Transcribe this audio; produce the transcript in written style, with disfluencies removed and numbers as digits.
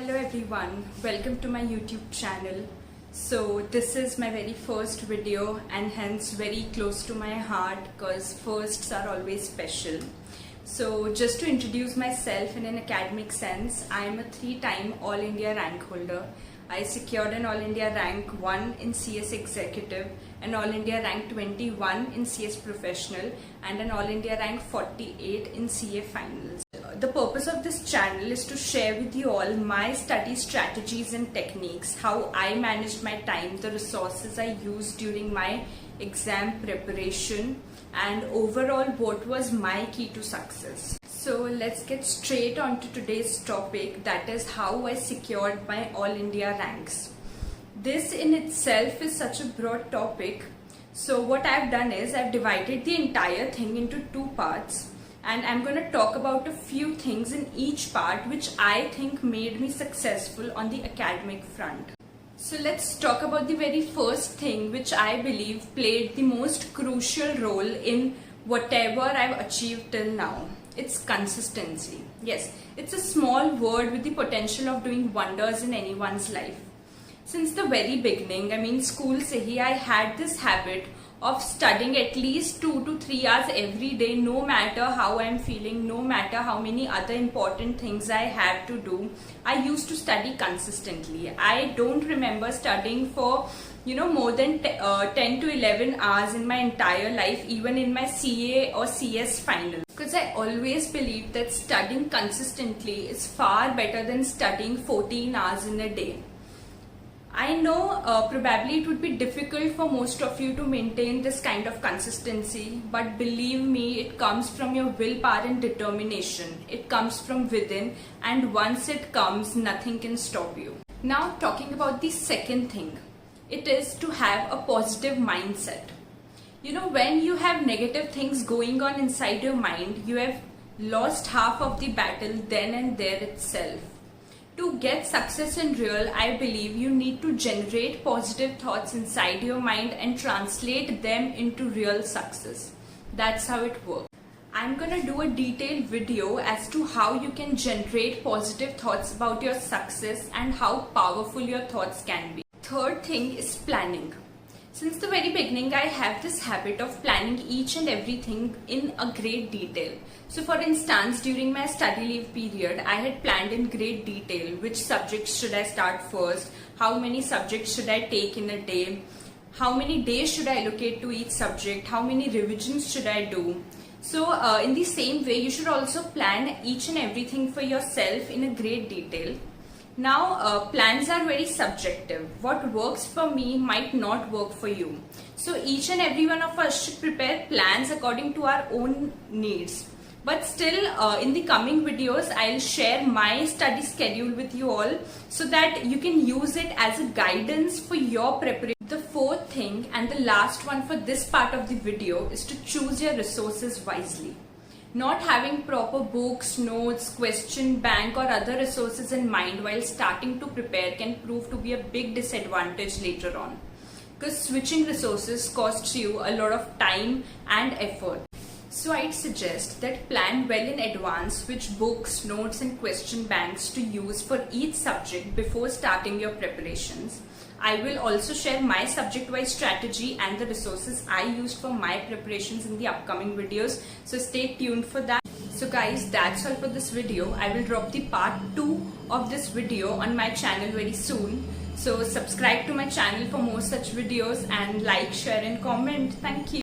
Hello everyone, welcome to my YouTube channel. So this is my very first video and hence very close to my heart because firsts are always special. So just to introduce myself in an academic sense, I am a 3-time All India rank holder. I secured an All India rank 1 in CS Executive, an All India rank 21 in CS Professional and an All India rank 48 in CA Finals. The purpose of this channel is to share with you all my study strategies and techniques, how I managed my time, the resources I used during my exam preparation, and overall what was my key to success. So let's get straight on to today's topic, that is how I secured my All India ranks. This in itself is such a broad topic. So what I've done is I've divided the entire thing into 2 parts. And I'm going to talk about a few things in each part which I think made me successful on the academic front. So let's talk about the very first thing which I believe played the most crucial role in whatever I've achieved till now. It's consistency. Yes, it's a small word with the potential of doing wonders in anyone's life. Since the very beginning, school se hi, I had this habit of studying at least 2 to 3 hours every day, no matter how I'm feeling, no matter how many other important things I have to do. I used to study consistently. I don't remember studying for more than 10 to 11 hours in my entire life, even in my CA or CS final. Because I always believed that studying consistently is far better than studying 14 hours in a day. I know probably it would be difficult for most of you to maintain this kind of consistency, but believe me, it comes from your willpower and determination. It comes from within, and once it comes, nothing can stop you. Now talking about the second thing, it is to have a positive mindset. When you have negative things going on inside your mind, you have lost half of the battle then and there itself. To get success in real, I believe you need to generate positive thoughts inside your mind and translate them into real success. That's how it works. I'm gonna do a detailed video as to how you can generate positive thoughts about your success and how powerful your thoughts can be. Third thing is planning. Since the very beginning, I have this habit of planning each and everything in a great detail. So for instance, during my study leave period, I had planned in great detail which subjects should I start first, how many subjects should I take in a day, how many days should I allocate to each subject, how many revisions should I do. So in the same way, you should also plan each and everything for yourself in a great detail. Now, plans are very subjective. What works for me might not work for you. So each and every one of us should prepare plans according to our own needs. But still, in the coming videos, I'll share my study schedule with you all so that you can use it as a guidance for your preparation. The fourth thing and the last one for this part of the video is to choose your resources wisely. Not having proper books, notes, question bank or other resources in mind while starting to prepare can prove to be a big disadvantage later on. Because switching resources costs you a lot of time and effort. So I'd suggest that plan well in advance which books, notes and question banks to use for each subject before starting your preparations. I will also share my subject-wise strategy and the resources I used for my preparations in the upcoming videos. So stay tuned for that. So guys, that's all for this video. I will drop the part 2 of this video on my channel very soon. So subscribe to my channel for more such videos and like, share and comment. Thank you.